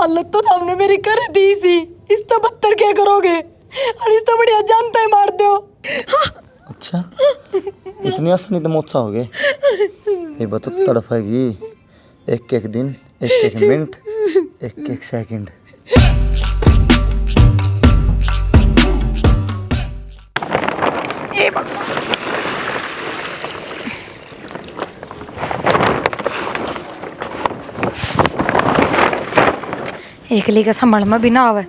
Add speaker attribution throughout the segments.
Speaker 1: हालत तो हमने मेरी कर दी सी, इस तो बदतर क्या करोगे? और इस तो बढ़िया जानता है मार दो।
Speaker 2: अच्छा, इतनी आसानी तो मोचा हो गए। ये बतो तड़फेगी एक एक दिन, एक एक मिनट, एक एक सेकंड।
Speaker 1: एकली का संभाल में भी ना आवे,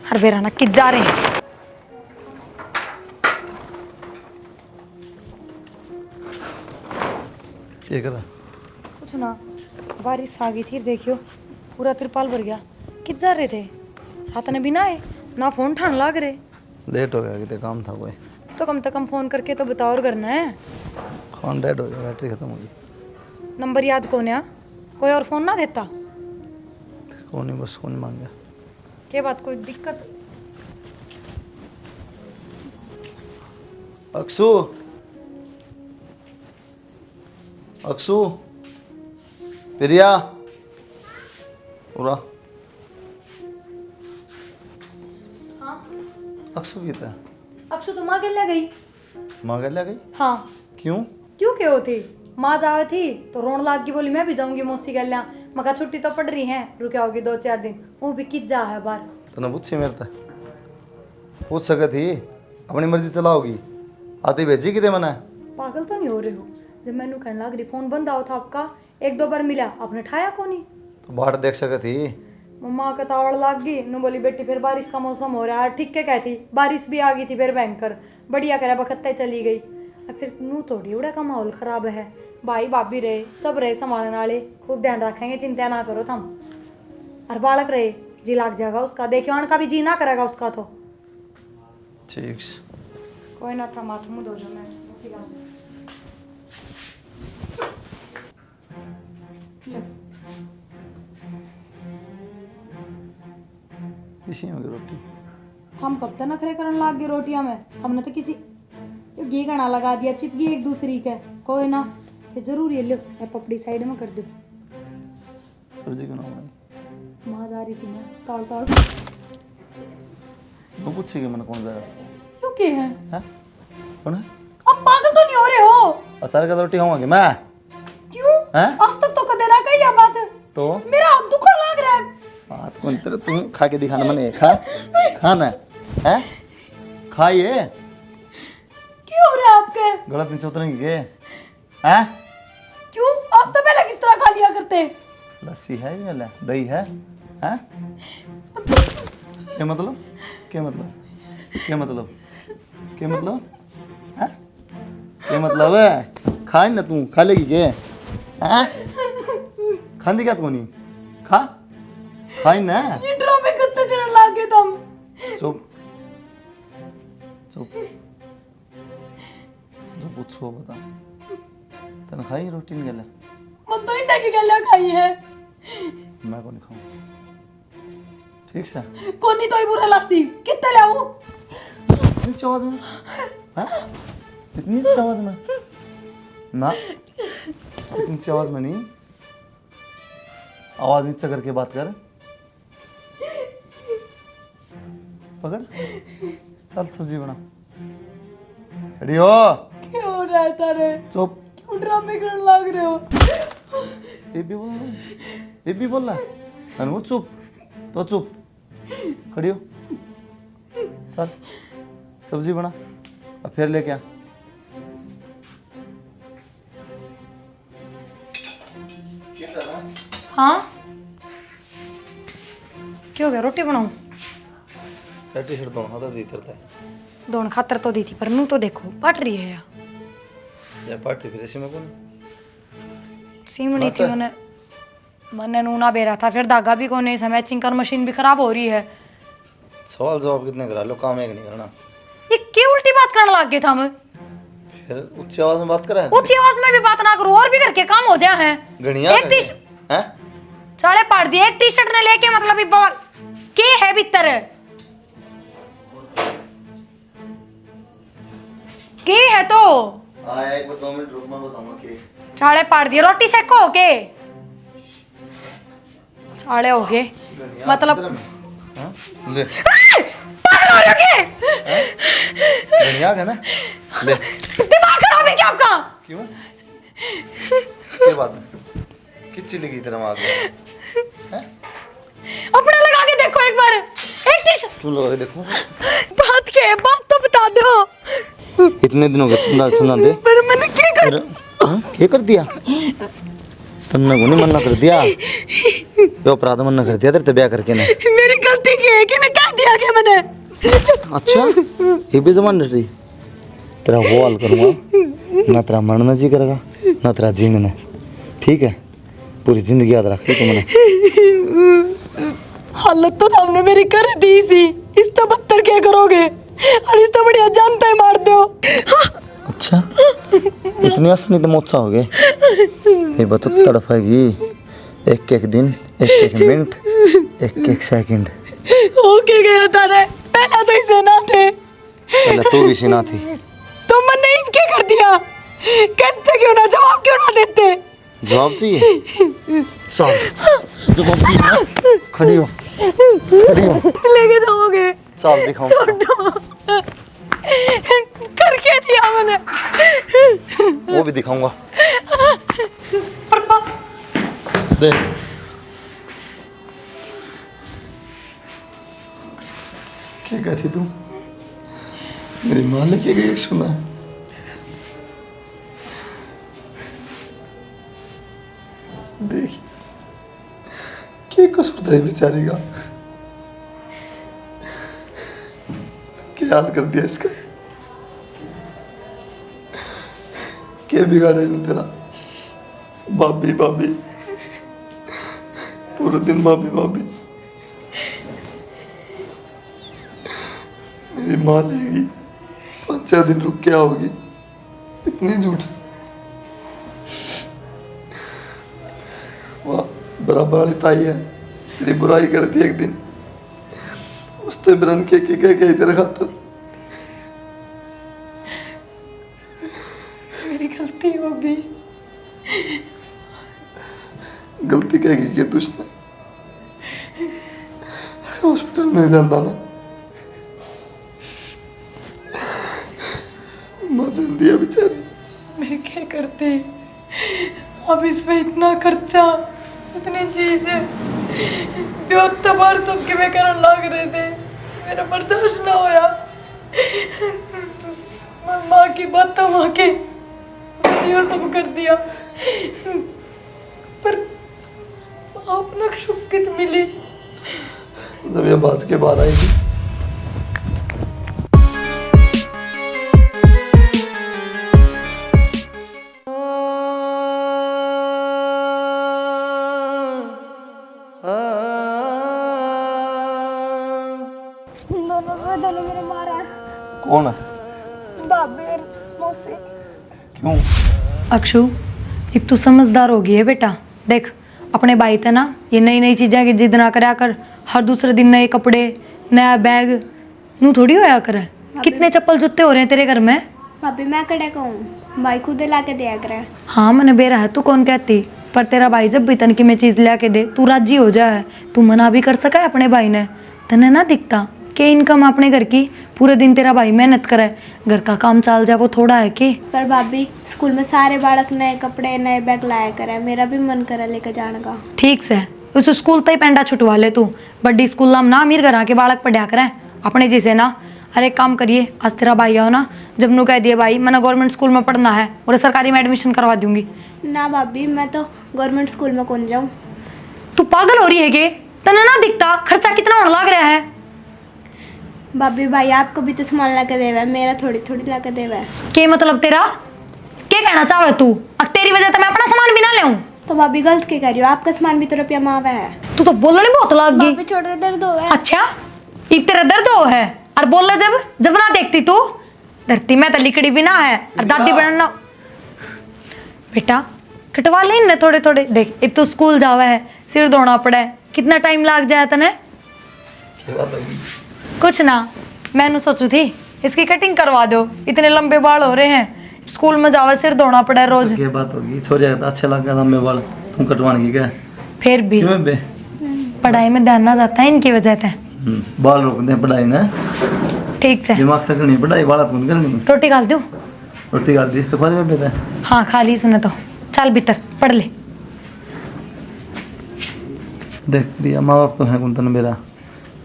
Speaker 1: हर बेरा ना किस जा रहे हैं।
Speaker 2: क्या करा?
Speaker 1: कुछ ना, बारिश आ गई थी, देखियो पूरा तिरपाल भर गया। किस जा रहे थे? रात ने भी ना आए, ना फोन ठान लाग रहे।
Speaker 2: लेट हो गया, कितने काम था कोई।
Speaker 1: तो कम से कम फोन करके तो बताओ और करना है।
Speaker 2: फोन डेड हो गया, बैटरी खत्म हो गई।
Speaker 1: नंबर याद कौन है? कोई और फोन ना देता?
Speaker 2: कौन नहीं, बस कौन मांग गया।
Speaker 1: क्या बात, कोई दिक्कत?
Speaker 2: अक्सू, अक्सू, प्रिया, उरा।
Speaker 1: हाँ
Speaker 2: अक्सू कितना?
Speaker 1: अक्षु तो माँ गले गई।
Speaker 2: माँ गया गई?
Speaker 1: हाँ।
Speaker 2: क्यों?
Speaker 1: क्यों क्या होती? माँ जावे थी तो रोन लाग गई, बोली मैं भी जाऊंगी मौसी गल्या। मगा छुट्टी तो पड़ रही है, रुके होगी 2-4 दिन। वो भी किस जा है बाहर।
Speaker 2: तो ना पूछ मेरे तक पूछ सके थी, अपनी मर्जी चलाओगी। आती भेजी कितने मना है?
Speaker 1: पागल तो नहीं हो रहे हो? जब मैंने कहने लग रही फोन बंद आओ था आपका, 1-2 बार मिला, आपने ठाया को नहीं।
Speaker 2: तो बाहर देख सके थी।
Speaker 1: मम्मा का तावड़ लाग गई नु, बोली बेटी फिर बारिश का मौसम हो रहा है। ठीक क्या कहती, बारिश भी आ गई थी फिर भयंकर। बढ़िया करे बखत्ते चली गई। और फिर नू थोड़ी उड़ा का माहौल खराब है। भाई भाभी रहे, सब रहे संभालने वाले, खूब ध्यान रखेंगे, चिंता ना करो तुम। और बालक रहे, जी लाग जाएगा उसका, देखियो आने का भी जी ना करेगा उसका तो।
Speaker 2: ठीक।
Speaker 1: कोई ना था, माथ मुँह धो जो मैं ठीक है।
Speaker 2: इसी में रोटी
Speaker 1: हम कब तक नखरे करने लाग गए रोटियां में? हमने तो किसी यो घी गणा लगा दिया, चिपकी एक दूसरी के। कोई ना, ये जरूरी है, लो ये पपड़ी साइड में कर दो।
Speaker 2: सब्जी क्यों ना बनाई?
Speaker 1: माँ जा रही थी ना, तौड़ तौड़।
Speaker 2: वो पूछेगी मैंने कौन जाएगा?
Speaker 1: क्यों के है?
Speaker 2: हैं? कौन है?
Speaker 1: अब पागल तो नहीं हो रहे हो?
Speaker 2: अचार का रोटी खाऊंगी मैं।
Speaker 1: क्यों?
Speaker 2: हैं?
Speaker 1: आज तक तो कदे ना कही ये बात।
Speaker 2: तो
Speaker 1: मेरा हाथ दुखड़ लग रहा है।
Speaker 2: बात कौन तेरे, तुम खा के दिखाना मैंने। खा खाना है, खाइए।
Speaker 1: क्यों हो रहा है आपके?
Speaker 2: गलत नीचे उतरेंगे के? हैं?
Speaker 1: क्यों? आज तो पहले किस तरह खा लिया करते?
Speaker 2: लस्सी है या दही है? हैं? क्या मतलब? क्या मतलब? क्या मतलब? क्या मतलब? हैं? क्या मतलब है? खाए ना तू, खा लेगी के? हैं? खांदी क्या तू नहीं? खा खाई ना।
Speaker 1: ये ड्रामे कितने करने लागे तुम?
Speaker 2: चुप चुप जो पूछो बता। तन खाई रोटी नहीं गले?
Speaker 1: मन तो इन्हें की गलियां खाई है।
Speaker 2: मैं को नहीं खाऊं, ठीक से?
Speaker 1: कोनी तो ही बुरा लस्सी कितने लाऊं?
Speaker 2: इतनी आवाज में? हैं? इतनी आवाज में ना, इतनी आवाज में नहीं। आवाज नीचे करके बात कर। पकड़, चल सब्जी बना। रेडी हो?
Speaker 1: क्या हो रहा है तारे?
Speaker 2: चुप।
Speaker 1: क्यों ड्रामे करने लग रहे हो?
Speaker 2: बेबी बोल रहा है, बेबी बोल रहा है। अनु चुप, तो चुप। खड़ी हो, चल सब्जी बना, अब फिर लेके आ।
Speaker 1: हाँ क्या हो गया? रोटी बनाऊं?
Speaker 2: टी शर्ट दोनों हाथ दी करता है।
Speaker 1: दोनों खातर तो दी थी, पर नू तो देखो पट रही है
Speaker 2: या पार्टी फिर इसी में कौन?
Speaker 1: सीमनी थी मैंने, मैंने नूना बेरा था, फिर धागा भी कौन, है मैचिंग कर, मशीन भी खराब हो रही है।
Speaker 2: सवाल जवाब कितने करा लो, काम एक नहीं करना।
Speaker 1: ये क्या उल्टी बात करने लग गए था? हम
Speaker 2: फिर उच्च आवाज में बात करें?
Speaker 1: ऊंची आवाज में भी बात ना करो, और भी करके काम हो जाए हैं।
Speaker 2: गणिया
Speaker 1: एक टी
Speaker 2: हैं?
Speaker 1: चाले पाड़ दिए, एक टी शर्ट ने लेके मतलब ये बॉल के है भीतर के है तो
Speaker 2: आया एक बार 2 मिनट रुक, मैं बताऊंगा कि
Speaker 1: चाले पाड़ दिए। रोटी सेको के चाड़े हो गए मतलब
Speaker 2: हाँ? ले
Speaker 1: पागल हो रहे हो क्या?
Speaker 2: याद है ना ले
Speaker 1: दिमाग खराब है क्या आपका?
Speaker 2: क्यों क्या बात है किस चीज लगी तेरा दिमाग में हैं?
Speaker 1: अपना लगा के देखो एक बार एक टी-शर्ट
Speaker 2: तुम लोग देखो
Speaker 1: बात क्या है बात तो बता दो
Speaker 2: इतने दिनों के सुना दे
Speaker 1: पर मैंने क्या कर
Speaker 2: हाँ? क्या कर दिया तन्ना को नहीं मन्ना कर दिया यो अपराध मन्ना कर दिया तेरे ब्याह करके ने
Speaker 1: मेरी गलती की है कि मैं कह दिया क्या मैंने
Speaker 2: अच्छा ये भी जमान रही तेरा वो हाल करूँगा ना तेरा मरना जी करेगा ना तेरा जीने ठीक है पूरी जिंदगी याद रख ली तुमने
Speaker 1: हालत तो तुमने मेरी कर दी सी इस तो बदतर क्या करोगे और इस तो बढ़िया जानते ही मार दो
Speaker 2: अच्छा इतनी आसानी तो मोचा हो गए ये बता तड़पेगी एक एक दिन एक एक मिनट एक एक सेकंड
Speaker 1: हो के गया तारे पहला तो इसे ना थे
Speaker 2: पहले तू भी सीना थी
Speaker 1: तो मैंने क्या कर दिया कहते क्यों ना जवाब क्यों ना देते
Speaker 2: जवाब चाहिए चल जवाब दी ना खड़ी हो
Speaker 1: लेके जाओगे
Speaker 2: चल दिखाऊं
Speaker 1: करके दिया मैंने
Speaker 2: वो भी दिखाऊंगा
Speaker 1: पापा
Speaker 2: दे क्या कहती तुम मेरी माँ लेके गई एक सुना देखिए क्या कसूर था बेचारी का क्या हाल कर दिया इसका क्या बिगाड़ा है तेरा भाभी भाभी पूरे दिन भाभी भाभी मेरी माँ लेगी 5-4 दिन रुक के आओगी इतनी झूठ वाह बराबर वाली ताई है तेरी बुराई करती एक दिन उसने बिरन के कह तेरे खातर
Speaker 1: मेरी गलती होगी
Speaker 2: गलती कहेगी कि तुझने हॉस्पिटल में जाता ना मर जाती है बेचारी
Speaker 1: मैं क्या करती अब इस पे इतना खर्चा इतनी चीज बार सबके में करन लग रहे थे मेरा बर्दाश्त ना होया मैं माँ की बात माँ के मैंने वो सब कर दिया पर आप ना शुक्रित मिली
Speaker 2: जब ये बाज के बाहर आएगी
Speaker 1: दोनों मेरे मारा
Speaker 2: कौन है
Speaker 1: भाभी और मौसी
Speaker 2: क्यों
Speaker 1: अक्षु एक तू समझदार हो गई है बेटा देख अपने भाई थे ना ये नई नई चीज़ें की जिद ना करा कर हर दूसरे दिन नए कपड़े नया बैग नू थोड़ी होया करे कितने चप्पल जूते हो रहे हैं तेरे घर में
Speaker 3: भाभी मैं कड़े कहूँ भाई खुद ला के दिया करे
Speaker 1: हाँ मैंने बेरा है तू कौन कहती पर तेरा भाई जब भी तनकी में चीज़ ला के दे तू राजी हो जाए तू मना भी कर सका है अपने भाई ने तने ना दिखता कि इनकम अपने घर की पूरे दिन तेरा भाई मेहनत करे घर का काम चाल जाए वो थोड़ा है कि
Speaker 3: पर भाभी स्कूल में सारे बालक नए कपड़े नए बैग लाया करे मेरा भी मन करे लेके जाने का
Speaker 1: ठीक से उस स्कूल तक पेंडा छुटवा ले तू बड्डी स्कूल नाम ना अमीर घर के बालक पढ़ा करें अपने जैसे ना अरे काम करिए आज तेरा भाई आओ ना जब नू कह दिए भाई मैंने गवर्नमेंट स्कूल में पढ़ना है और सरकारी में एडमिशन करवा दूंगी
Speaker 3: ना भाभी मैं तो गवर्नमेंट स्कूल में कौन जाऊँ
Speaker 1: तू पागल हो रही है कि तना ना दिखता खर्चा कितना होने लग रहा है
Speaker 3: भाभी भाई आपको भी तो सामान ला के देवा है मेरा थोड़ी थोड़ी ला के देवा है
Speaker 1: क्या मतलब तेरा क्या कहना चाहे तू अब तेरी वजह से मैं अपना सामान भी ना ले
Speaker 3: तो भाभी गलत क्या कर रही हो आपका सामान भी तो रुपया मावा है
Speaker 1: तू तो बोलने बहुत लग गई
Speaker 3: भाभी छोड़ दे दर्द हो है
Speaker 1: अच्छा एक तेरा दर्द हो है और बोल ले जब ना देखती तू धरती में तो लिकड़ी भी ना है और दादी बनना बेटा कटवा ले इन्हें थोड़े थोड़े देख एक तो स्कूल जावा है सिर धोना पड़ा है कितना टाइम लग जाए तने
Speaker 2: क्या बात होगी
Speaker 1: कुछ ना मैंने सोचू थी इसकी कटिंग करवा दो इतने लंबे बाल हो रहे हैं स्कूल में जावा सिर धोना पड़ा है रोज
Speaker 2: क्या बात होगी छोरिया का अच्छा लगा लंबे बाल तुम कटवाने की क्या
Speaker 1: फिर भी
Speaker 2: क्यों बे
Speaker 1: पढ़ाई में ध्यान ना जाता है इनकी वजह से।
Speaker 2: बाल रोक दे पढ़ाई ना,
Speaker 1: ठीक से
Speaker 2: दिमाग तक नहीं पढ़ाई बाल कौन करनी।
Speaker 1: रोटी खा दूँ?
Speaker 2: रोटी खा दी तो बाद में बेटा।
Speaker 1: हाँ खा ली इसने तो। चल भीतर पढ़ ले।
Speaker 2: देख प्रिया, माँ बाप तो है कौन तन मेरा,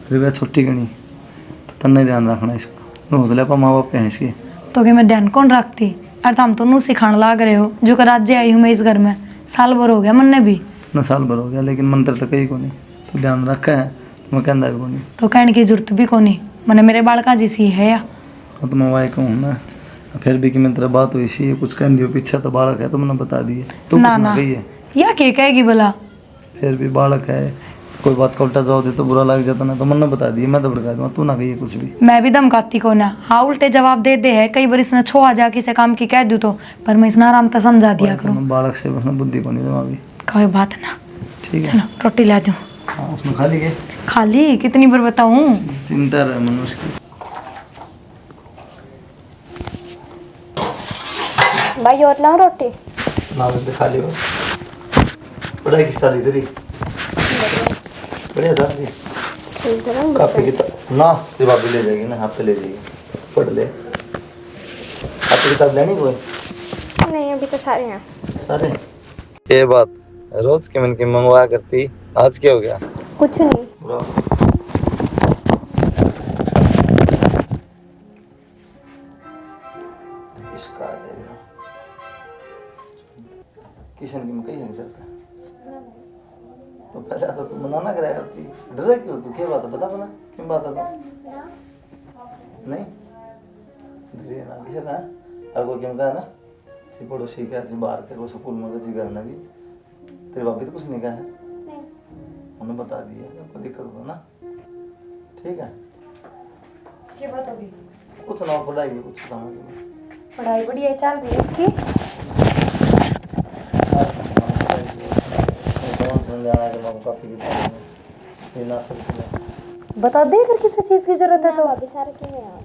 Speaker 2: फिर वह छोटी गणी तो तन्ने ध्यान रखना इसका। हौसले पर माँ बाप पे हैं इसके।
Speaker 1: तो क्या मैं ध्यान कौन रखती? अरे तुम तो नू सिखाने लाग रहे हो। जो कर राज्य आई हूँ मैं इस घर में, साल भर हो गया मन ने भी।
Speaker 2: न साल भर हो गया लेकिन मंत्र तो कहीं को नहीं, तो ध्यान रखा है तो मैं कहना भी को नहीं।
Speaker 1: तो कहने की जरूरत भी को नहीं, मैंने मेरे बालका जैसी है या।
Speaker 2: हाँ तो मैं वाई कहूँ ना, फिर भी कि मैं तेरा बात हुई सी कुछ कह दियो पीछे तो बालक है तो मैंने बता दिए तो
Speaker 1: ना
Speaker 2: कुछ
Speaker 1: ना
Speaker 2: ना कही है।
Speaker 1: या के कहेगी भला?
Speaker 2: फिर भी बालक है, कोई बात का उल्टा जवाब दे तो बुरा लग जाता ना, तो मैंने बता दिया, मैं तो भड़का दूंगा, तू ना कही कुछ भी।
Speaker 1: मैं भी धमकाती को ना। हाँ उल्टे जवाब दे दे है कई बार इसने छो आ जा किसी काम की कह दूँ तो, पर मैं इसने आराम से समझा दिया करूँ।
Speaker 2: बालक से बस बुद्धि को नहीं जमा भी।
Speaker 1: कोई बात ना।
Speaker 2: ठीक है
Speaker 1: चलो रोटी ला दूँ।
Speaker 2: हाँ उसमें खा ली गए।
Speaker 1: खाली कितनी बार बताऊँ?
Speaker 2: चिंता रहे मनुष्य की।
Speaker 3: भाई और लाऊं रोटी?
Speaker 2: ना बेटे खा ली बस। पढ़ाई किस तरह तेरी? बढ़िया था जी।
Speaker 3: ठीक है ना?
Speaker 2: काफी किताब ना तेरी भाभी ले जाएगी ना, आप पे ले जाएगी, पढ़ ले। आपकी किताब लेनी कोई?
Speaker 3: नहीं अभी तो सारे हैं।
Speaker 2: सारे ये बात रोज के मन की मंगवाया करती, आज क्या हो गया?
Speaker 3: कुछ नहीं।
Speaker 2: बुरा इसका आ जाएगा किशन की मकई है इधर का। तो पहले तो तुम मना ना कराया करती, डर क्यों तू? क्या बात है बता, बना क्यों बात है तो? नहीं डरिए ना किसे था और कोई क्यों कहा ना सी पड़ोसी का सी बाहर के वो स्कूल में जी घर ना भी तेरी भाभी तो कुछ नहीं कहा है, उन्होंने बता दिया कोई दिक्कत हो ना। ठीक है
Speaker 1: क्या बात होगी?
Speaker 2: कुछ ना पढ़ाई कुछ समझ
Speaker 1: पढ़ाई बढ़िया चल रही है इसकी। बता दे अगर किसी चीज की जरूरत है तो।
Speaker 3: अभी सारे क्यों हैं?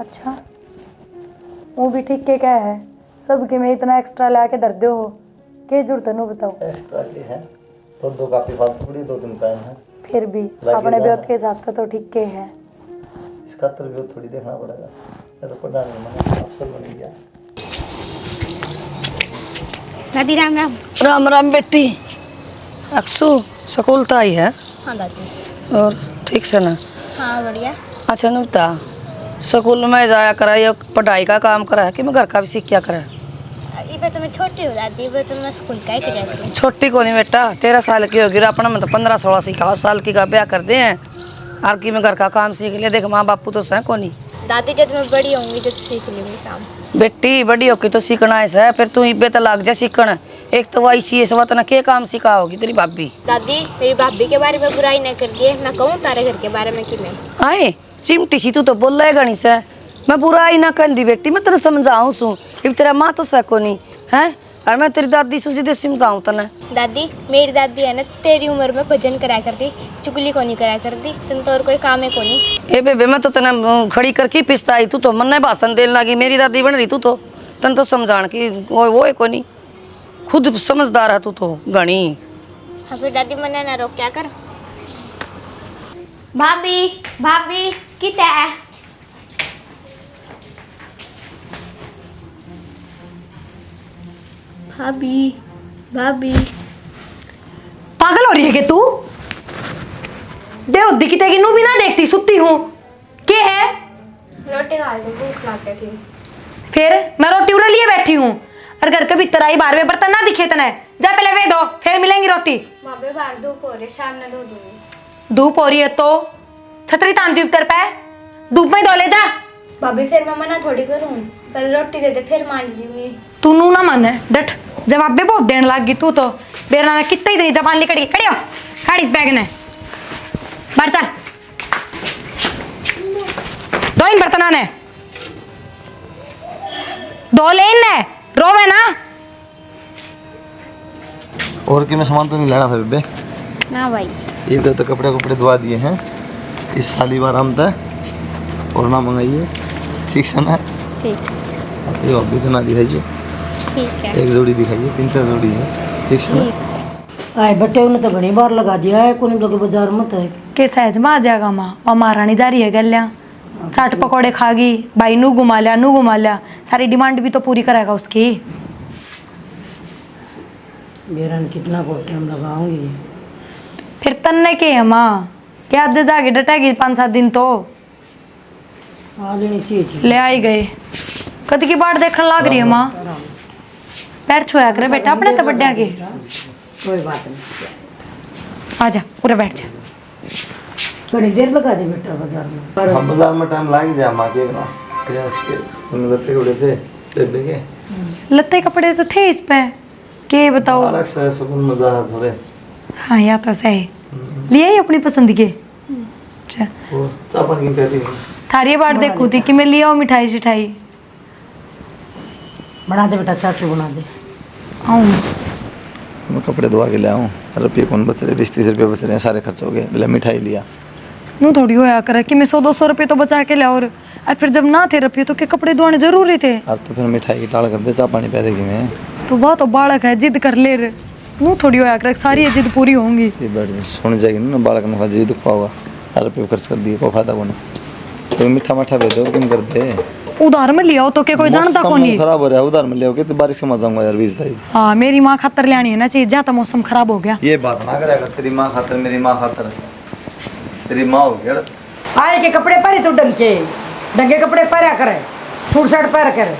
Speaker 1: अच्छा वो भी ठीक के क्या है, सबके में इतना एक्स्ट्रा ला के धर दो हो, क्या जरूरत है नो बताओ।
Speaker 2: एक्स्ट्रा की है तो दो काफी फालतू पड़ी, 2-3 पेन है
Speaker 1: फिर भी अपने ब्योत के हिसाब से तो ठीक के है।
Speaker 2: इसका तरबियत थोड़ी देखना पड़ेगा, ये तो पढ़ाने में अफसर बन गया।
Speaker 3: दादी राम राम।
Speaker 4: राम राम बेटी। अक्सू स्कूल तो आई है?
Speaker 3: हाँ दादी।
Speaker 4: और ठीक से ना?
Speaker 3: हाँ बढ़िया।
Speaker 4: अच्छा नुता स्कूल में जाया करा, ये पढ़ाई का काम करा है कि मैं घर का भी सीख क्या करा?
Speaker 3: ये तो मैं छोटी हो दादी, ये तो मैं स्कूल का ही कर जाती हूँ।
Speaker 4: छोटी को नहीं बेटा, 13 साल की होगी, अपना में तो 15-16 सीखा साल की का ब्याह कर दे हैं और कि मैं घर का काम सीख लिया। देख माँ बापू तो सह को नहीं।
Speaker 3: दादी जब मैं बड़ी होंगी जब सीख लूंगी काम।
Speaker 4: बेटी बड़ी होगी तो सीखना है, फिर तू इब्बे तो लग जा सीखना। एक तो वही सी वत ना के काम सिखा होगी तेरी भाभी।
Speaker 3: दादी मेरी भाभी के बारे में बुराई न कर दिए, मैं कहूँ तारे घर के बारे में कि मैं
Speaker 4: आए चिमटी सी तू तो बोल रहा गणित है, मैं बुराई ना कर दी बेटी, मैं तेरे समझाऊँ सू। अब तेरा माँ तो सको नहीं है और मैं तेरी दादी सूझी दे समझाऊँ तने।
Speaker 3: दादी मेरी दादी है ना तेरी उम्र में भजन करा करती, चुगली को नहीं करा करती, तुम तो और कोई काम है को नहीं।
Speaker 4: ए बेबे मैं तो तने खड़ी करके पिसताई, तू तो मन भाषण देने लगी, मेरी दादी बन रही तू तो तन तो समझाण की वो है को नहीं, खुद समझदार है तू तो घणी।
Speaker 3: हाँ फिर दादी मना ना रोक क्या कर। भाभी भाभी कितना है? भाभी भाभी
Speaker 1: पागल हो रही है कि तू? दे दिखते कि नू भी ना देखती, सुती हूँ के है?
Speaker 3: रोटी खा लो भूख लागती थी।
Speaker 1: फिर मैं रोटी उड़े लिए बैठी हूँ और घर के भीतर आई 12वें बर्तन ना दिखे तने, जा पहले वे दो फिर मिलेंगी रोटी।
Speaker 3: भाभी बाहर धूप हो रही, शाम में धो दूंगी।
Speaker 1: धूप हो रही है तो छतरी तानती उतर पे, धूप में धो ले जा।
Speaker 3: भाभी फिर मैं मना थोड़ी करूँ, पहले रोटी दे दे फिर मान दूंगी।
Speaker 1: तू नू ना माने डट, जवाब भी बहुत देने लग गई तू तो। बेरना ने कितनी तेरी जबान लिकड़ी खड़ी हो, खाड़ी इस बैग ने बाहर चल, दो इन बर्तना ने दो ले इनने, रोवे ना।
Speaker 2: और कि मैं सामान तो नहीं लाना था बेबे?
Speaker 3: ना भाई
Speaker 2: एक तो कपड़े धुआ दिए हैं इस साली बार हम तक, और ना मंगाइए ठीक से ना।
Speaker 3: ठीक
Speaker 2: ये अभी तो ना दिखाइए,
Speaker 3: ठीक है
Speaker 2: एक जोड़ी दिखाइए, 3-4 जोड़ी है ठीक से ना।
Speaker 5: आए बटे उन्हें तो घनी बार लगा दिया है कोई लोग बाजार मत है
Speaker 1: के सहज में आ जाएगा माँ वहाँ महारानी जा रही है गल्या चाट पकौड़े खागी भाई नू घुमा लिया सारी डिमांड भी तो पूरी करेगा उसकी।
Speaker 5: मेरा कितना को टाइम लगाऊंगी
Speaker 1: फिर तन्ने के है माँ क्या आज जाके डटेगी 5-7 दिन तो
Speaker 5: आ लेनी चाहिए थी
Speaker 1: ले आई गए कद की बाट देखने लग रही है माँ पैर छुआ करे बेटा अपने तो बड्डा के
Speaker 5: कोई बात नहीं
Speaker 1: आजा पूरा बैठ जा।
Speaker 5: थोड़ी देर लगा दे बेटा बाजार में
Speaker 2: हम बाजार में टाइम लाग जाए माँ के ना ये उसके हम लते उड़े थे बेबे के
Speaker 1: लत्ते कपड़े तो थे इस पे के बताओ
Speaker 2: अलग से सुकून मजा है थोड़े।
Speaker 1: हाँ या तो सही लिए ही अपनी पसंद के अच्छा।
Speaker 2: वो चापन की पैदी
Speaker 1: थारी बाट देखू थी कि मैं लिया मिठाई शिठाई
Speaker 5: बना दे बेटा चाचू बना दे
Speaker 1: आऊँ
Speaker 2: मैं कपड़े धोवा के ले आऊँ रुपये कौन बच रहे 20-30 रुपये बच रहे हैं सारे खर्च हो गए बोले मिठाई लिया
Speaker 1: नू थोड़ी होया करे कि मैं 100-200 रुपये तो बचा के लिया और फिर जब ना थे रुपये तो के कपड़े धोने जरूरी थे।
Speaker 2: अब तो फिर मिठाई की टाल कर दे चा पानी पै देगी मैं
Speaker 1: तो वह तो बालक है जिद कर ले रे नू थोड़ी होया करे सारी ये जिद पूरी होंगी।
Speaker 2: ये बैठ जाए सुन जाएगी ना बालक ने जी दुख पाओगा रुपये खर्च कर दिए को फायदा कौन तो मीठा मठा भेज दो किम कर दे
Speaker 1: उधार में लिया तो के कोई जानता
Speaker 2: मौसम
Speaker 1: को नहीं।
Speaker 2: खराब हो रहा है उधार में ले तो बारिश में जाऊंगा यार 20 तारीख।
Speaker 1: हाँ मेरी माँ खातर लेनी है ना चाहिए जाता मौसम खराब हो गया।
Speaker 2: ये बात ना करे अगर तेरी माँ खातर मेरी माँ खातर तेरी माँ हो गया
Speaker 5: आए के कपड़े पहरे तो डंगे कपड़े पहरा करे छूट शर्ट पहर कर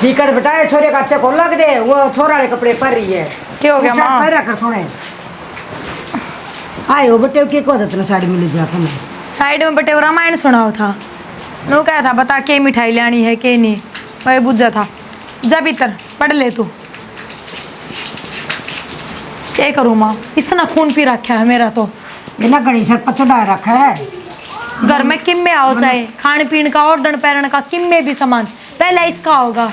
Speaker 5: जी कर बेटा छोरे का अच्छे खोल लग दे वो छोरा वाले कपड़े पहन रही है
Speaker 1: क्या हो गया
Speaker 5: छूट शर्ट
Speaker 1: माँ?
Speaker 5: पहरा कर सुने आए हो बेटे के को देते साड़ी मिल जाता मैं
Speaker 1: साइड में बटे रामायण सुनाओ था नो क्या था बता के मिठाई लेनी है के नहीं वही बुझा था जा भीतर पढ़ ले तू क्या करूँ माँ इतना खून पी रखा है मेरा तो
Speaker 5: बिना गणी सर पचड़ा रखा है
Speaker 1: घर में किम में आओ चाहे खाने पीने का और दन पैरण का किम में भी सामान पहले इसका होगा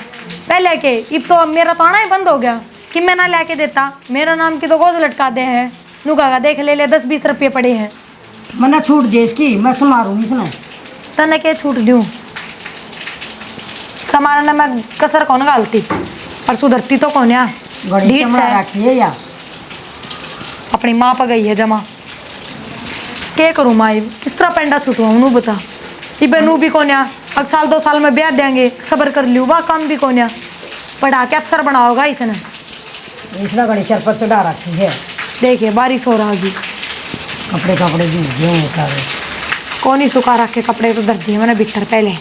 Speaker 1: पहले के अब तो मेरा तो आना ही बंद हो गया कि मैं ना लेके देता मेरा नाम की तो गोद लटका दे है नुका देख ले 10-20 रुपये पड़े हैं
Speaker 5: मना छूट दे इसकी मैं समारूंगी इसने
Speaker 1: तने के छूट दूँ समारने में कसर कौन गालती पर सुधरती तो कौन है
Speaker 5: गणी
Speaker 1: ढीठ
Speaker 5: चमड़ा
Speaker 1: से
Speaker 5: रखी है या
Speaker 1: अपनी माँ पर गई है जमा क्या करूँ माँ किस तरह पेंडा छूटू नू बता इबे नू भी कौन अब साल 2 साल में ब्याह देंगे सबर कर लियो वाह काम भी कौन पढ़ा के अफसर बनाओगा इसने
Speaker 5: इसने गणी सर पचड़ा रखी है
Speaker 1: देखिए बारिश हो रहा होगी
Speaker 5: कपड़े कपड़े भी गए सारे
Speaker 1: कौन ही सुखा रखे कपड़े तो डर दिए मैंने बिटर पहले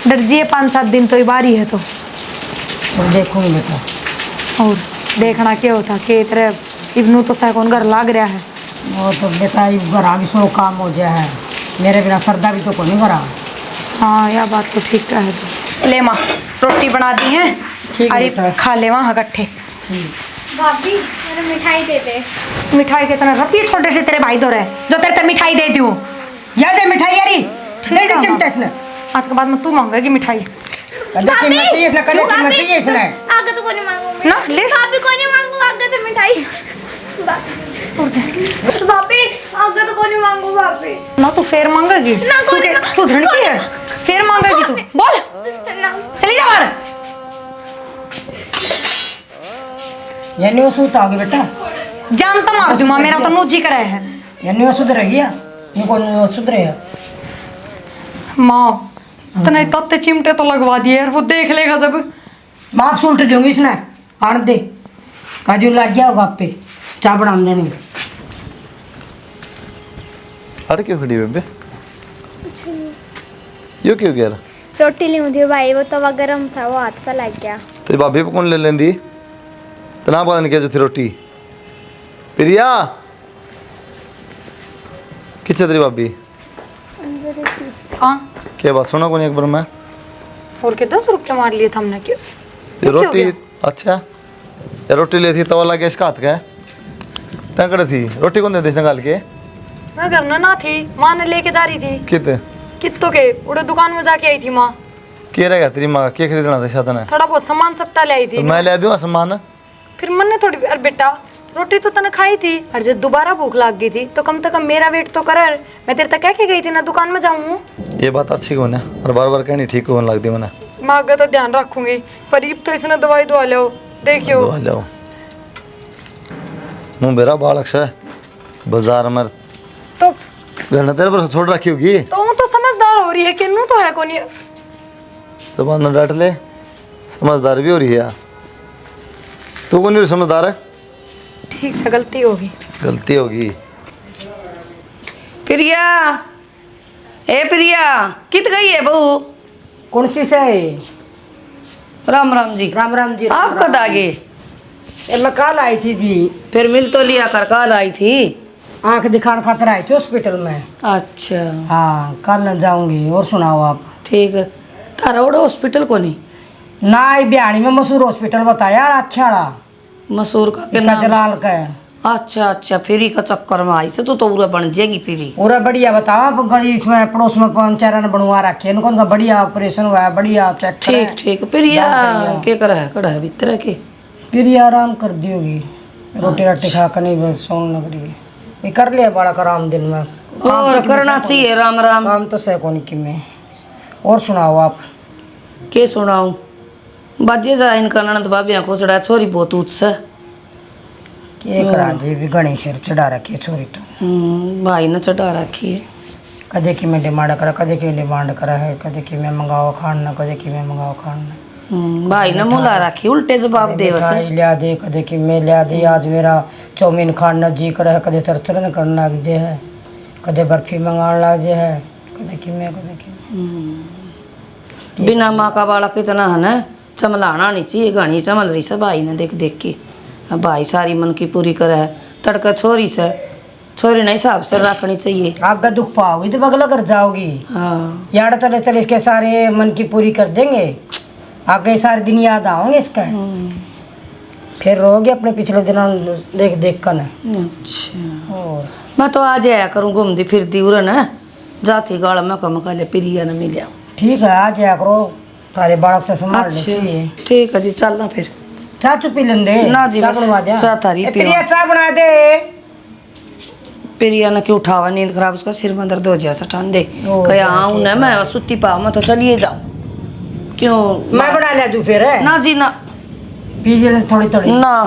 Speaker 1: डर जिए 5-7 दिन तो ही बारी है तो
Speaker 5: और देखूंगी बेटा
Speaker 1: और देखना क्या होता कि तेरे इबनू तो सह कौन घर लाग रहा है
Speaker 5: वो तो बेटा घर भी सो काम हो जाए है मेरे बिना सरदा भी तो को नहीं करा
Speaker 1: हाँ यह बात तो ठीक है तो ले माँ रोटी बना दी है
Speaker 5: ठीक है
Speaker 1: अरे
Speaker 5: बेटा।
Speaker 1: खा ले वहाँ इकट्ठे
Speaker 3: भाभी मेरे मिठाई दे दे।
Speaker 1: मिठाई के तरह रखिए छोटे से तेरे भाई दो रहे जो तेरे ते मिठाई दे दूँ
Speaker 5: याद है मिठाई यारी
Speaker 1: ठीक
Speaker 5: दे दे
Speaker 1: है,
Speaker 5: चिमटा इसने
Speaker 1: आज के बाद में तू मांगेगी मिठाई
Speaker 5: कदे कीमत चाहिए इसने कदे कीमत चाहिए इसने
Speaker 3: आगे तो कोनी मांगू
Speaker 1: ना ले
Speaker 3: भाभी कोनी मांगू आगे तो मिठाई भाभी आगे तो कोनी मांगू भाभी
Speaker 1: ना तू फेर मांगेगी
Speaker 3: ना,
Speaker 1: तू
Speaker 3: कोई
Speaker 1: के
Speaker 3: ना,
Speaker 1: सुधरनी की है फेर मांगेगी तू बोल चली जा बाहर
Speaker 5: यानी वो सूत आओगे बेटा
Speaker 1: जानता मार दूँ माँ मेरा तो नूची करे है
Speaker 5: यानी वो सुधर गया ये कौन सुधरे है
Speaker 1: माँ तने तत्ते चिमटे तो लगवा दिए यार वो देख लेगा जब
Speaker 5: बाप सुलट दूंगी इसने आन दे काजू लग गया होगा आप पे चाय बना देने
Speaker 2: अरे क्यों खड़ी बेबे यो क्यों गया
Speaker 3: रोटी ली मुझे भाई वो तवा गरम था वो हाथ पे लग गया।
Speaker 2: तेरी भाभी को कौन ले लेंदी तना पता नहीं क्या जो थी रोटी प्रिया किच्छे तेरी भाभी
Speaker 1: हाँ
Speaker 2: क्या बात सुना कौन एक बार मैं
Speaker 1: और के 10 रुपये मार लिए था हमने क्यों
Speaker 2: ये रोटी अच्छा ये रोटी ले थी तवा लगे इसका हाथ का तय करे थी रोटी कौन दे दी निकाल के
Speaker 1: मैं घर में ना थी माँ ने लेके जा रही थी
Speaker 2: कितने
Speaker 1: कित्तों के उड़े दुकान में जाके आई थी माँ
Speaker 2: क्या रहेगा तेरी माँ क्या खरीदना था शायद ने
Speaker 1: थोड़ा बहुत सामान सपटा ले आई
Speaker 2: तो
Speaker 1: थी
Speaker 2: मैं ले दूँ सामान
Speaker 1: फिर मन ने थोड़ी अरे बेटा रोटी तो तने खाई थी और जब दोबारा भूख लग गई थी तो कम से कम मेरा वेट तो कर मैं तेरे तक कह के गई थी ना दुकान में जाऊँ
Speaker 2: ये बात अच्छी कौन है और बार बार कहनी ठीक होने लगती मैंने
Speaker 1: मैं आगे तो ध्यान रखूंगी पर अब तो इसने दवाई दवा लो देखियो
Speaker 2: दवा लाओ नु मेरा बालक से बाजार में
Speaker 1: तो
Speaker 2: घर ने तेरे पर छोड़ रखी होगी
Speaker 1: वो तो समझदार हो रही है कि नू तो है कौन ये।
Speaker 2: तो बंद डांट ले समझदार भी हो रही है तू कौन नहीं समझदार है
Speaker 1: ठीक से गलती होगी।
Speaker 2: गलती होगी
Speaker 4: प्रिया ए प्रिया कित गई है बहू?
Speaker 5: कौन सी से?
Speaker 4: राम राम जी।
Speaker 5: राम राम जी।
Speaker 4: आप कद आ गए?
Speaker 5: ये मैं कल आई थी जी।
Speaker 4: फिर मिल तो लिया कर, कल आई थी?
Speaker 5: आंख दिखाने खातर आई थी हॉस्पिटल में।
Speaker 4: अच्छा
Speaker 5: हाँ कल न जाऊंगी। और सुनाओ आप?
Speaker 4: ठीक है। तारा ओड़ा हॉस्पिटल को नहीं
Speaker 5: ना बिहाड़ी में मशहूर हॉस्पिटल बताया आख्याड़ा
Speaker 4: मसूर का के
Speaker 5: इसका
Speaker 4: नाम?
Speaker 5: जलाल का है।
Speaker 4: अच्छा अच्छा फ्री का चक्कर में आई से तो पूरा बन जाएगी फ्री।
Speaker 5: पूरा बढ़िया बताओ आप। गड़ी इसमें पड़ोस में पंचायत ने बनवा रखे है इनको बढ़िया ऑपरेशन हुआ है बढ़िया चेक
Speaker 4: ठीक ठीक प्रिया के करा है कड़ा है भीतर के?
Speaker 5: फिर ये आराम कर दी होगी रोटी राटी खा कर नहीं बस सोने लग रही है। ये कर लिया बड़ा आराम दिन में।
Speaker 4: और करना चाहिए राम राम।
Speaker 5: काम तो सह कौन की में। और सुनाओ आप?
Speaker 4: के सुनाऊं बाजे जा इनका ननद भाभी को चढ़ा छोरी बहुत उत्साह
Speaker 5: ये करा जी भी घनी सिर चढ़ा रखी है छोरी तो।
Speaker 4: भाई ने चढ़ा रखी है।
Speaker 5: कदे की मैं डिमांड करा कदे की डिमांड करा है कदे की मैं मंगाओ खाना कदे की मैं मंगाओ खाना।
Speaker 4: भाई ने मुला रखी उल्टे जवाब दे बस।
Speaker 5: मिठाई लिया दे कदे की मैं लिया दे। आज मेरा चौमीन खाना जी कर है कदे चरचरन करना लग जे है कदे बर्फी मंगाने लग जे है कदे की मैं कदे की।
Speaker 4: बिना माँ का बालक कितना है ना चमलाना नहीं चाहिए। घनी चमल रही से भाई ने देख देख के। अब भाई सारी मन की पूरी करे है तड़का छोरी से छोरी नहीं हिसाब से रखनी चाहिए।
Speaker 5: आगे दुख पाओगी तो बगला कर जाओगी।
Speaker 4: हाँ
Speaker 5: यार चले चले इसके सारे मन की पूरी कर देंगे आगे सारे दिन याद आओगे इसका। फिर रोगे अपने पिछले दिनों देख देख कर।
Speaker 4: अच्छा
Speaker 5: और
Speaker 4: मैं तो आ जाया करूँ घूमती फिरती उरे ना जाती गाड़ में कम का ले प्रिया ने मिलिया।
Speaker 5: ठीक है आ जाया करो तारे बालक से संभाल ले
Speaker 4: अच्छा
Speaker 5: चाहिए।
Speaker 4: ठीक है जी चलना फिर।
Speaker 5: चाय चुप पी लेंदे
Speaker 4: ना जी,
Speaker 5: चाय
Speaker 4: बस
Speaker 5: बनवा दे।
Speaker 4: चाय थारी पीवा।
Speaker 5: प्रिया चाय बना दे।
Speaker 4: प्रिया ने क्यों उठावा नींद खराब उसका सिर में दर्द हो जाए सटान दे
Speaker 5: ओ,
Speaker 4: कया आऊँ ना मैं सुती पाऊँ मैं तो चलिए जाऊँ क्यों
Speaker 5: मैं बना लिया तू फिर
Speaker 4: ना जी ना
Speaker 5: पी ले थोड़ी थोड़ी।
Speaker 4: ना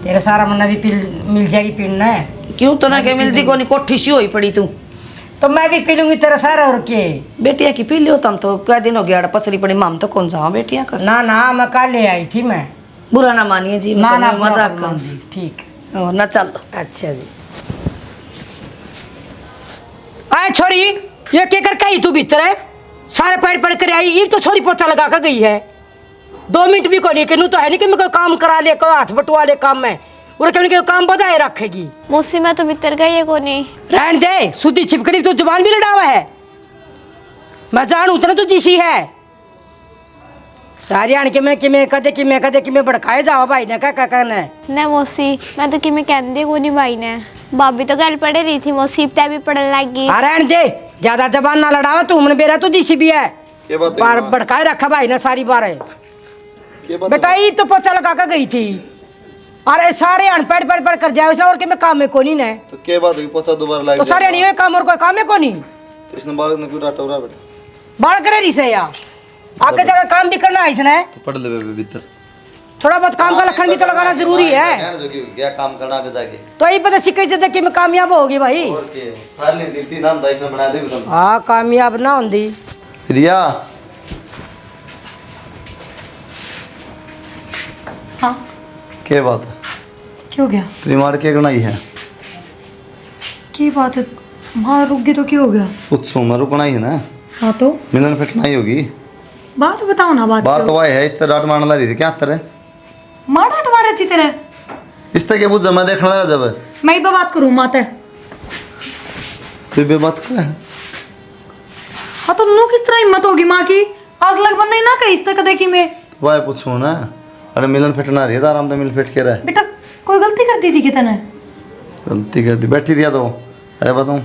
Speaker 5: तेरा सारा मन्ना भी पी मिल जाएगी पीना है।
Speaker 4: क्यों तो ना के मिलती को नहीं कोठी सी होई पड़ी तू।
Speaker 5: तो मैं भी पी लूंगी तेरा सारा और के।
Speaker 4: बेटिया की पी लियो तम तो क्या दिन हो गया पसरी पड़ी माम तो कौन जाओ बेटिया का।
Speaker 5: ना ना मैं कल ले आई थी मैं।
Speaker 4: बुरा ना मानिए जी
Speaker 5: ना ना
Speaker 4: मजाक
Speaker 5: ना,
Speaker 4: कर
Speaker 5: ठीक
Speaker 4: ना चल।
Speaker 5: अच्छा जी। आए छोरी ये क्या कर कही तू भीतर है सारे पैर पड़ कर आई ये तो छोरी पोछा लगा कर गई है 2 मिनट भी को नहीं कि तो है नहीं कि मैं कोई काम करा ले कोई हाथ बटवा ले काम में और क्या काम बताए रखेगी।
Speaker 3: मौसी मैं तो भीतर गई है कोनी।
Speaker 5: रहन दे सुधी छिपकड़ी तो जुबान भी लड़ावा है मैं जानू उतना तो जिसी है सारी आन के मैं कदे कि मैं भड़काए जाओ भाई ने क्या कहना है।
Speaker 3: ना मौसी मैं तो कि मैं कहती कोनी भाई ने भाभी तो गल पड़े रही थी मौसी तय भी पड़ने लगी।
Speaker 5: रहन दे ज्यादा जबान ना लड़ावा तू मन बेरा तो जिसी भी है
Speaker 2: ये बात है
Speaker 5: बार भड़काए रखा भाई ने सारी बार है।
Speaker 2: ये बात
Speaker 5: बेटा ये तो पोछा लगा कर गई थी अरे सारे अन पढ़ कर जाए उसने और के मैं काम में कोनी ने
Speaker 2: तो के बात हुई पोछा दोबारा लाग
Speaker 5: तो सारे नहीं काम और कोई काम में कोनी
Speaker 2: इसने बालक ने कोई डांटा उड़ा बेटा
Speaker 5: बाढ़ करे रही से या आगे जगह काम भी करना है इसने
Speaker 2: तो पढ़ ले भीतर
Speaker 5: थोड़ा बहुत काम का लखन भी तो लगाना जरूरी है।
Speaker 2: कहना जो कि क्या काम करना के जाके
Speaker 5: तो ये पता सीख देते कि मैं कामयाब होगी भाई।
Speaker 2: और के फार ले दी थी नाम दाइक ने बना दे तुम
Speaker 5: हाँ कामयाब ना होंगी।
Speaker 2: रिया
Speaker 1: हाँ
Speaker 2: के बात है
Speaker 1: क्यों गया
Speaker 2: बीमार के करना ही है
Speaker 1: की बात है वहाँ रुक गई तो क्यों हो गया।
Speaker 2: उत्सव में रुकना ही है ना
Speaker 1: हाँ तो
Speaker 2: मिलन फिटना ही होगी
Speaker 1: बात बताओ ना बात
Speaker 2: बात तो वही है इस तरह डांट मारने लगी थी क्या तरह
Speaker 1: मार डांट मारे थी तेरे
Speaker 2: इस तरह के बुझ जमा देखने लगा जब
Speaker 1: मैं ही बात करूँ माते
Speaker 2: तू बे बात कर
Speaker 1: हाँ तो नू किस तरह हिम्मत होगी माँ की आज लगभग नहीं ना कही इस तक देखी मैं
Speaker 2: वही पूछूँ ना अरे मिलन फिटना रही था आराम से मिल फिट के रहे
Speaker 1: बेटा कोई गलती कर दी थी कितने
Speaker 2: गलती कर दी बैठी दिया तो अरे बताऊँ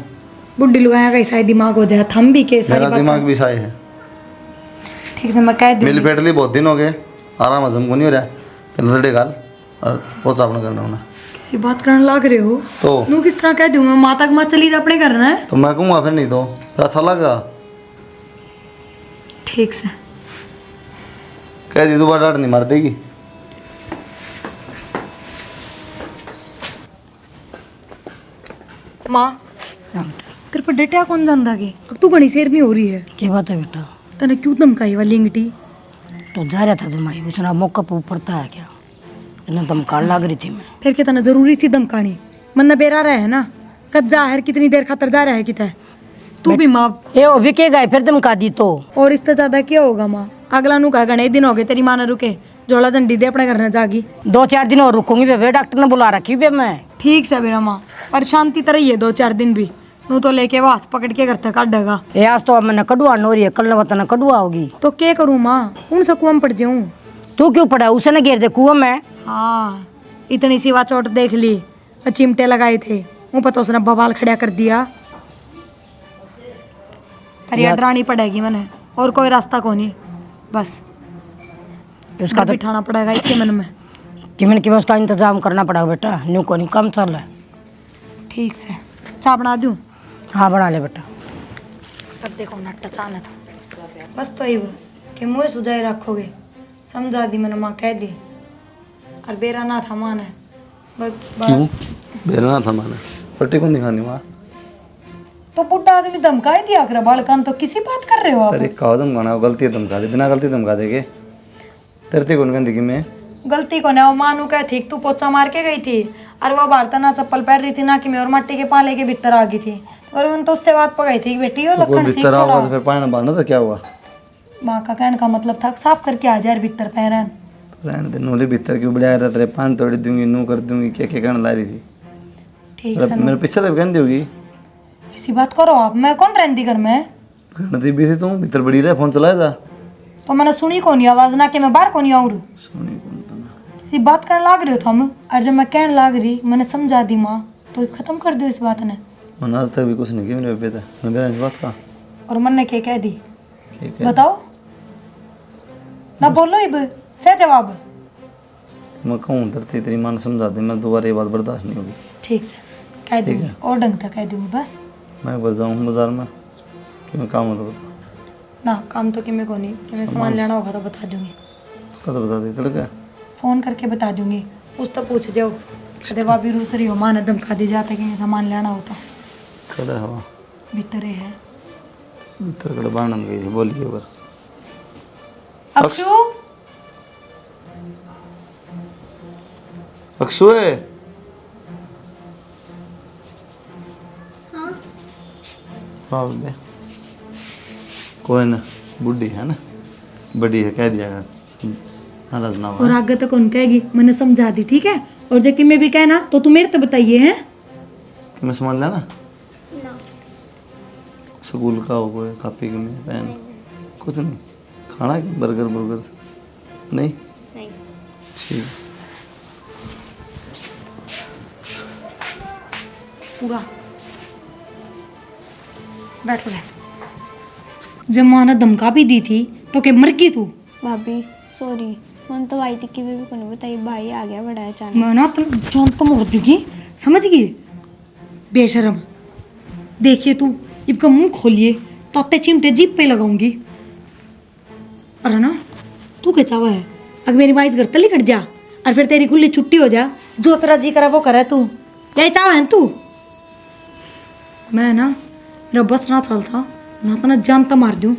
Speaker 1: बुढ़ी लुगाया का शायद दिमाग हो जाए थम भी के सारी
Speaker 2: मेरा
Speaker 1: बात
Speaker 2: दिमाग भी सही है
Speaker 1: ठीक से मैं कह दूँ
Speaker 2: मिल फिट ली बहुत दिन हो गए आराम हजम को नहीं हो रहा लड़े गाल और पोचा अपना करना होना
Speaker 1: किसी बात करने लग रहे हो
Speaker 2: तो
Speaker 1: नू किस तरह कह दूँ मैं माता के माँ चली जा अपने करना है
Speaker 2: तो मैं कहूँगा फिर नहीं तो फिर अच्छा लगा
Speaker 1: ठीक से
Speaker 2: कह दी दोबारा डांट नहीं मार देगी
Speaker 1: माँ तेरे पर डटिया कौन जानता के अब तू बड़ी शेर में हो रही है।
Speaker 5: क्या बात है बेटा?
Speaker 1: तने क्यों धमकाई वाली इंगटी?
Speaker 5: तो जा रहा था जमाई उसने मौका पर ऊपरता है क्या? इतना धमकान लग रही थी मैं।
Speaker 1: फिर क्या तना जरूरी थी धमकानी? मन बेरा रहा है ना, कब जा है कितनी देर खातर जा रहा है कितना तू भी माँ।
Speaker 5: ये वो भी के गए फिर धमका दी तो?
Speaker 1: और इससे ज्यादा क्या होगा माँ? अगला नु कहा गणे दिन हो गए तेरी माँ ने रुके जोड़ा झंडी दे अपने घर न जागी।
Speaker 5: 2-4 दिन और रुकूंगी बे, डॉक्टर ने बुला रखी बे मैं।
Speaker 1: ठीक से मेरा माँ, पर शांति तरह ही है 2-4 दिन भी। नू तो लेके वो हाथ पकड़ के घर तक काटेगा।
Speaker 5: ये आज तो अब मैंने कड़ुआ हो रही है, कल वतन कड़ुआ होगी।
Speaker 1: तो क्या करूँ माँ, उन से कुआं में पड़ जाऊँ?
Speaker 5: तू क्यों पड़ा? उसे न घेर दे कुआं में।
Speaker 1: हाँ इतनी सी बात चोट देख ली और चिमटे लगाए थे वो पता उसने बवाल खड़ा कर दिया। पर यार डरानी पड़ेगी मैंने, और कोई रास्ता को नहीं, बस
Speaker 5: उसका तो
Speaker 1: बिठाना पड़ेगा इसके मन में।
Speaker 5: कि मैंने उसका इंतजाम करना पड़ेगा बेटा, न्यू को नहीं कम चल है।
Speaker 1: ठीक से चाय बना दूँ?
Speaker 5: हाँ बना ले बेटा।
Speaker 1: अब देखो नट्टा चाहना था बस तो ही वो कि मुँह सुझाई रखोगे, समझा दी मैंने माँ कह दी। और बेरा ना था माँ ने
Speaker 2: क्यों बेरना था माने? पट्टी कौन दिखानी वहाँ?
Speaker 1: तो बुढ़ा आदमी धमका ही दिया कर बालकान, तो किसी बात कर रहे हो आप?
Speaker 2: तेरे कहा धमकाना, गलती धमका दे, बिना गलती धमका देगे तेरे कौन गंदगी में?
Speaker 1: गलती को ना वो मानू कह थी तू पोचा मार के गई थी और वो भारत ना चप्पल पहन रही थी ना कि मैं और मट्टी के पाले के भीतर आ गई थी और मैंने तो उससे बात पकाई थी कि बेटी वो
Speaker 2: तो कोई
Speaker 1: लखन सीख
Speaker 2: भीतर आओगा तो
Speaker 1: थोड़ा।
Speaker 2: फिर पाना बांधना तो क्या हुआ?
Speaker 1: माँ का कहने का मतलब था साफ करके आ जाए भीतर पहन।
Speaker 2: तो रहने दे, नोली भीतर क्यों बढ़िया रहा तेरे, पान तोड़ दूंगी, नू कर दूंगी, क्या क्या कहने ला रही थी?
Speaker 1: ठीक से
Speaker 2: मेरे पीछे तो कहती होगी
Speaker 1: किसी बात करो आप, मैं कौन रहती घर में?
Speaker 2: घर दी भी थी तू, भीतर बड़ी रहे, फोन चलाया था
Speaker 1: तो मैंने सुनी कौन ही आवाज ना कि मैं बाहर कौन आऊँ?
Speaker 2: सुनी कौन था ना?
Speaker 1: किसी बात करने लाग रहे हो तुम, और जब मैं कहने लाग रही मैंने समझा दी माँ तो खत्म कर दो इस बात ने।
Speaker 2: मैंने आज तक भी कुछ नहीं किया मेरे पे था, मैं मेरा इस बात का
Speaker 1: और मन ने क्या कह दी
Speaker 2: ठीक है।
Speaker 1: बताओ ना, बोलो इब से जवाब।
Speaker 2: मैं कहूँ धरती तेरी माँ ने समझा दी, मैं दोबारा ये बात बर्दाश्त नहीं होगी।
Speaker 1: ठीक से कह दूंगी और ढंग तक कह दूंगी बस।
Speaker 2: मैं बढ़ जाऊँ बाजार में कि मैं काम हो तो बता,
Speaker 1: ना काम तो कि मैं को नहीं कि मैं सामान लेना होगा तो बता दूंगी,
Speaker 2: उसका तो बता दी तड़का।
Speaker 1: फोन करके बता दूंगी। उस तो पूछ जाओ कदे भाभी रूस रही हो, माँ ने धमका दी जाता कि सामान लेना हो तो
Speaker 2: कड़ा हवा
Speaker 1: भीतर है।
Speaker 2: भीतर कड़ा बानंद गई थी, बोलिए अगर
Speaker 1: अक्षु
Speaker 2: अक्षु है हाँ बोल दे। कोई ना, बुढ़ी है ना, बड़ी है, कह दिया नाराज ना
Speaker 1: और
Speaker 2: हुआ।
Speaker 1: आगे तक कौन कहेगी, मैंने समझा दी ठीक है। और जबकि मैं भी कहना तो तुम मेरे तो बताइए हैं
Speaker 2: मैं सामान लेना स्कूल का हो गया, कापी की में पेन कुछ नहीं, खाना की बर्गर बर्गर नहीं
Speaker 3: नहीं।
Speaker 2: ठीक
Speaker 1: पूरा बैठ जा। जब माँ ने धमका भी दी थी तो क्या मर गई तू?
Speaker 3: भाभी सॉरी, मन तो आई थी कि भी को नहीं बताई, भाई आ गया बड़ा अचानक।
Speaker 1: मैं ना तुम जान तो मोड़ दूंगी, समझ गई बेशरम। देखिए तू इनका मुंह खोलिए तो अपने चिमटे जीप पे लगाऊंगी। अरे ना तू क्या चावा है, अगर मेरी माँ इस घर तली कट जा और फिर तेरी खुली छुट्टी हो जा, जो तेरा जी करे वो करे तू, यही चावा है तू? मैं ना मेरा बस ना चलता ना तो ना जानता मार दूँ।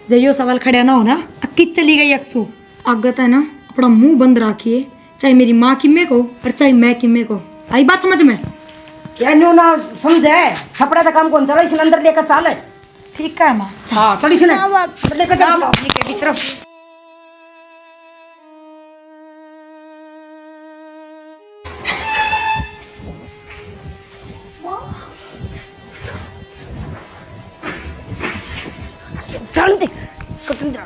Speaker 1: जइयो सवाल खड़ा ना हो ना अक्की चली गई अक्सू। आगत है ना अपना मुंह बंद रखिए, चाहे मेरी माँ किम्मे को और चाहे मैं किम्मे को। आई बात समझ में?
Speaker 5: क्या न्यू ना समझे, छपड़ा का काम कौन चला, इसने अंदर लेकर चाले।
Speaker 1: ठीक है माँ।
Speaker 5: हाँ चल इसने लेकर
Speaker 1: जा
Speaker 5: चल।
Speaker 1: बाबू के तरफ।
Speaker 5: चल दे कतन जा।